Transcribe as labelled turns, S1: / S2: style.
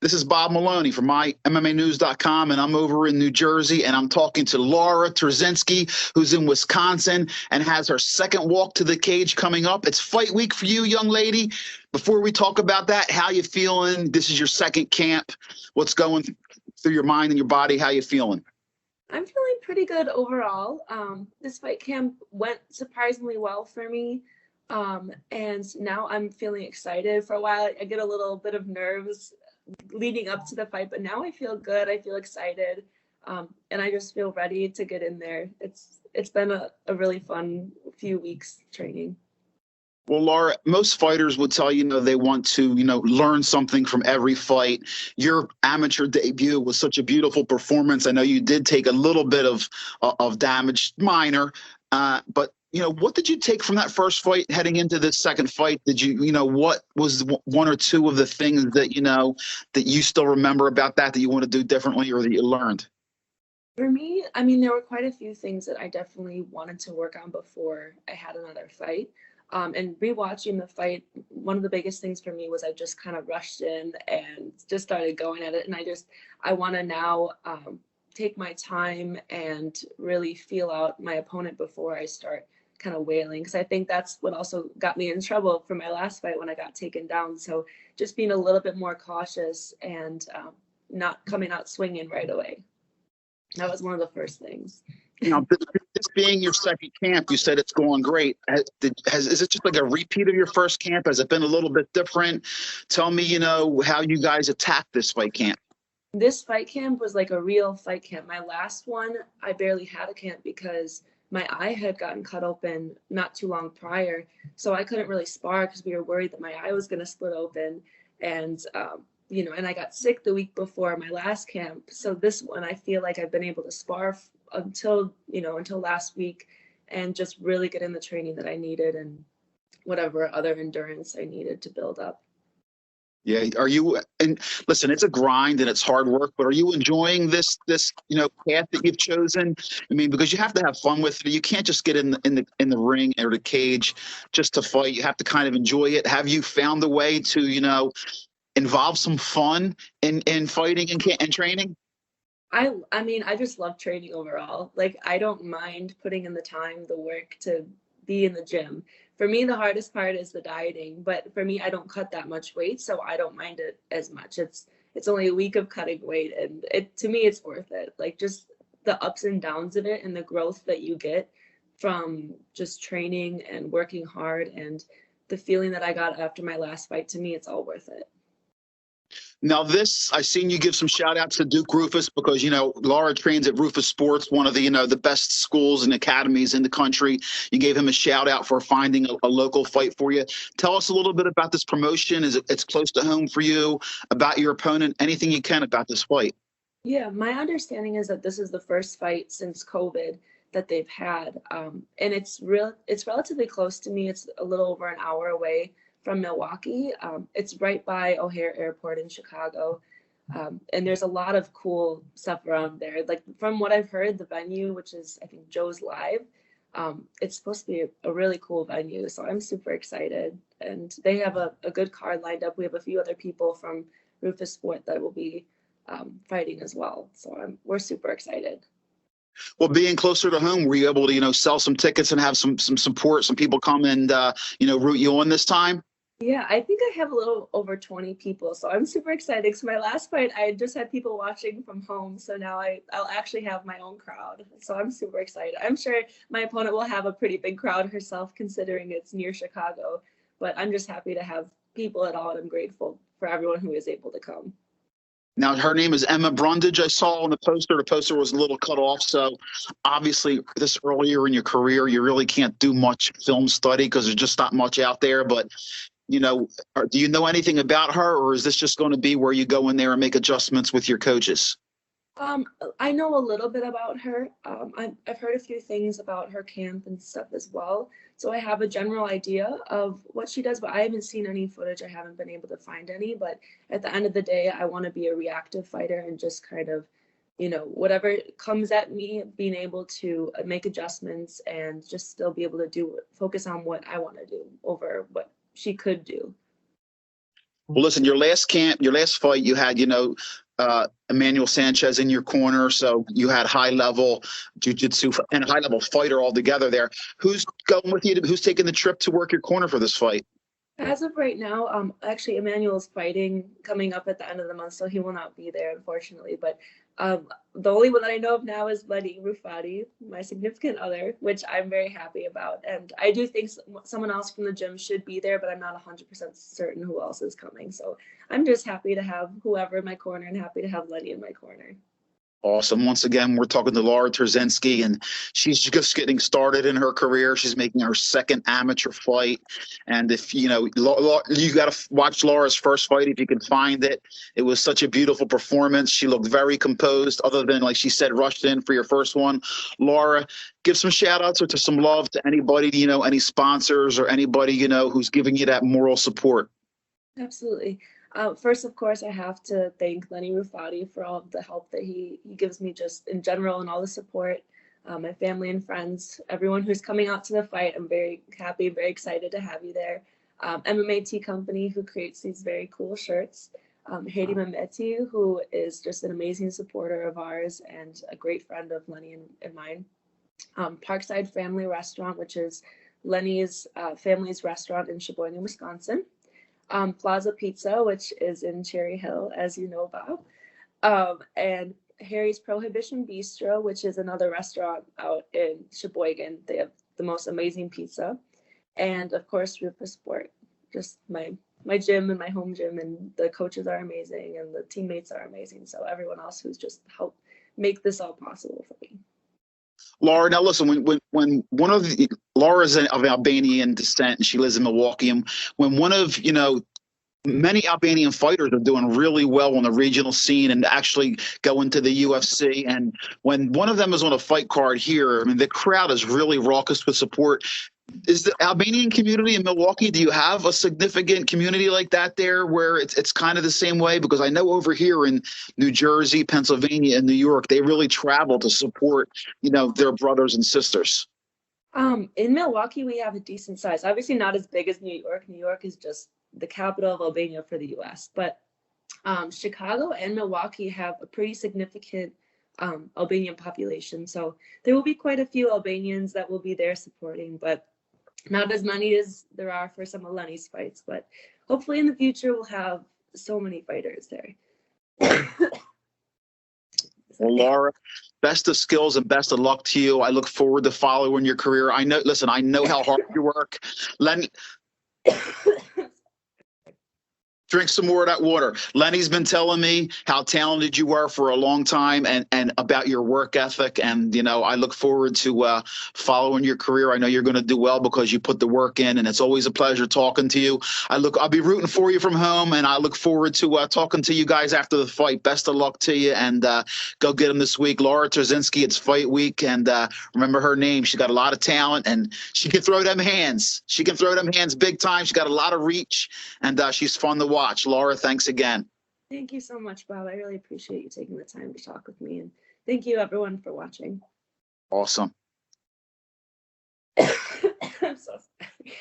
S1: This is Bob Maloney from MyMMAnews.com, and I'm over in New Jersey, and I'm talking to Laura Turzenski, who's in Wisconsin and has her second walk to the cage coming up. It's fight week for you, young lady. Before we talk about that, how you feeling? This is your second camp. What's going through your mind and your body? How you feeling?
S2: I'm feeling pretty good overall. This fight camp went surprisingly well for me. And now I'm feeling excited. For a while, I get a little bit of nerves leading up to the fight, but now I feel good. I feel excited. And I just feel ready to get in there. It's been a really fun few weeks training.
S1: Well, Laura, most fighters would tell you, they want to, learn something from every fight. Your amateur debut was such a beautiful performance. I know you did take a little bit of damage, minor, but what did you take from that first fight heading into this second fight? Did you, what was one or two of the things that, that you still remember about that you want to do differently or that you learned?
S2: For me, I mean, there were quite a few things that I definitely wanted to work on before I had another fight. And rewatching the fight, one of the biggest things for me was I just kind of rushed in and just started going at it. And I want to now take my time and really feel out my opponent before I start kind of wailing, because I think that's what also got me in trouble for my last fight when I got taken down. So just being a little bit more cautious and not coming out swinging right away. That was one of the first things.
S1: This being your second camp, you said it's going great. Is it just like a repeat of your first camp? Has it been a little bit different? Tell me, how you guys attacked this fight camp.
S2: This fight camp was like a real fight camp. My last one, I barely had a camp because my eye had gotten cut open not too long prior. So I couldn't really spar because we were worried that my eye was going to split open. And, and I got sick the week before my last camp. So this one, I feel like I've been able to spar until last week and just really get in the training that I needed and whatever other endurance I needed to build up.
S1: Yeah. And listen, it's a grind and it's hard work, but are you enjoying this path that you've chosen? I mean, because you have to have fun with it. You can't just get in the ring or the cage just to fight. You have to kind of enjoy it. Have you found a way to, involve some fun in fighting and training?
S2: I mean, I just love training overall. Like, I don't mind putting in the time, the work to be in the gym. For me, the hardest part is the dieting, but for me, I don't cut that much weight, so I don't mind it as much. It's only a week of cutting weight, and to me, it's worth it. Like, just the ups and downs of it and the growth that you get from just training and working hard and the feeling that I got after my last fight, to me, it's all worth it.
S1: Now I've seen you give some shout outs to Duke Rufus because, Laura trains at Rufus Sports, one of the, the best schools and academies in the country. You gave him a shout out for finding a local fight for you. Tell us a little bit about this promotion. It's close to home for you, about your opponent, anything you can about this fight.
S2: Yeah, my understanding is that this is the first fight since COVID that they've had. And it's relatively close to me. It's a little over an hour away from Milwaukee. It's right by O'Hare Airport in Chicago. And there's a lot of cool stuff around there. Like, from what I've heard, the venue, which is, I think, Joe's Live, it's supposed to be a really cool venue. So I'm super excited. And they have a good card lined up. We have a few other people from Rufus Sport that will be fighting as well. So we're super excited.
S1: Well, being closer to home, were you able to, sell some tickets and have some support, some people come and, root you on this time?
S2: Yeah, I think I have a little over 20 people, so I'm super excited because my last fight, I just had people watching from home, so now I'll actually have my own crowd, so I'm super excited. I'm sure my opponent will have a pretty big crowd herself, considering it's near Chicago, but I'm just happy to have people at all, and I'm grateful for everyone who is able to come.
S1: Now, her name is Emma Brundage. I saw on the poster. The poster was a little cut off. So obviously, this earlier in your career, you really can't do much film study because there's just not much out there. But, do you know anything about her, or is this just going to be where you go in there and make adjustments with your coaches?
S2: I know a little bit about her. I've heard a few things about her camp and stuff as well. So I have a general idea of what she does, but I haven't seen any footage. I haven't been able to find any. But at the end of the day, I want to be a reactive fighter and just kind of, whatever comes at me, being able to make adjustments and just still be able to focus on what I want to do over what she could do.
S1: Well, listen, your last camp, your last fight, you had, Emmanuel Sanchez in your corner, so you had high level jujitsu and high level fighter all together there. Who's going with you? Who's taking the trip to work your corner for this fight?
S2: As of right now, actually Emmanuel's fighting coming up at the end of the month, so he will not be there, unfortunately. But the only one that I know of now is Lenny Rufati, my significant other, which I'm very happy about. And I do think someone else from the gym should be there, but I'm not 100% certain who else is coming. So I'm just happy to have whoever in my corner and happy to have Lenny in my corner.
S1: Awesome. Once again, we're talking to Laura Turzenski, and she's just getting started in her career. She's making her second amateur fight. And if you got to watch Laura's first fight if you can find it. It was such a beautiful performance. She looked very composed, other than, like she said, rushed in for your first one. Laura, give some shout outs or to some love to anybody, any sponsors or anybody, who's giving you that moral support.
S2: Absolutely. First, of course, I have to thank Lenny Rufati for all of the help that he gives me just in general and all the support. My family and friends, everyone who's coming out to the fight, I'm very happy, very excited to have you there. MMA Company, who creates these very cool shirts. Haiti Mameti, who is just an amazing supporter of ours and a great friend of Lenny and mine. Parkside Family Restaurant, which is Lenny's family's restaurant in Sheboygan, Wisconsin. Plaza Pizza, which is in Cherry Hill, as you know, Bob. And Harry's Prohibition Bistro, which is another restaurant out in Sheboygan. They have the most amazing pizza. And of course, Rupa Sport, just my gym and my home gym, and the coaches are amazing and the teammates are amazing. So everyone else who's just helped make this all possible for me.
S1: Laura, now listen, when one of Laura's of Albanian descent and she lives in Milwaukee, and when one of, many Albanian fighters are doing really well on the regional scene and actually go into the UFC. And when one of them is on a fight card here, I mean, the crowd is really raucous with support. Is the Albanian community in Milwaukee, do you have a significant community like that there where it's kind of the same way? Because I know over here in New Jersey, Pennsylvania, and New York, they really travel to support, their brothers and sisters.
S2: In Milwaukee, we have a decent size. Obviously not as big as New York. New York is just the capital of Albania for the US. But Chicago and Milwaukee have a pretty significant Albanian population. So there will be quite a few Albanians that will be there supporting, but not as many as there are for some of Lenny's fights. But hopefully in the future, we'll have so many fighters there.
S1: Well, Laura, best of skills and best of luck to you. I look forward to following your career. I know how hard you work. Drink some more of that water. Lenny's been telling me how talented you were for a long time and about your work ethic. And, I look forward to following your career. I know you're going to do well because you put the work in, and it's always a pleasure talking to you. I'll be rooting for you from home, and I look forward to talking to you guys after the fight. Best of luck to you, and go get him this week. Laura Turzenski, it's fight week, and remember her name. She's got a lot of talent, and she can throw them hands. She can throw them hands big time. She's got a lot of reach, and she's fun to watch. Laura, thanks again.
S2: Thank you so much, Bob. I really appreciate you taking the time to talk with me. And thank you, everyone, for watching.
S1: Awesome.
S2: I'm so sorry.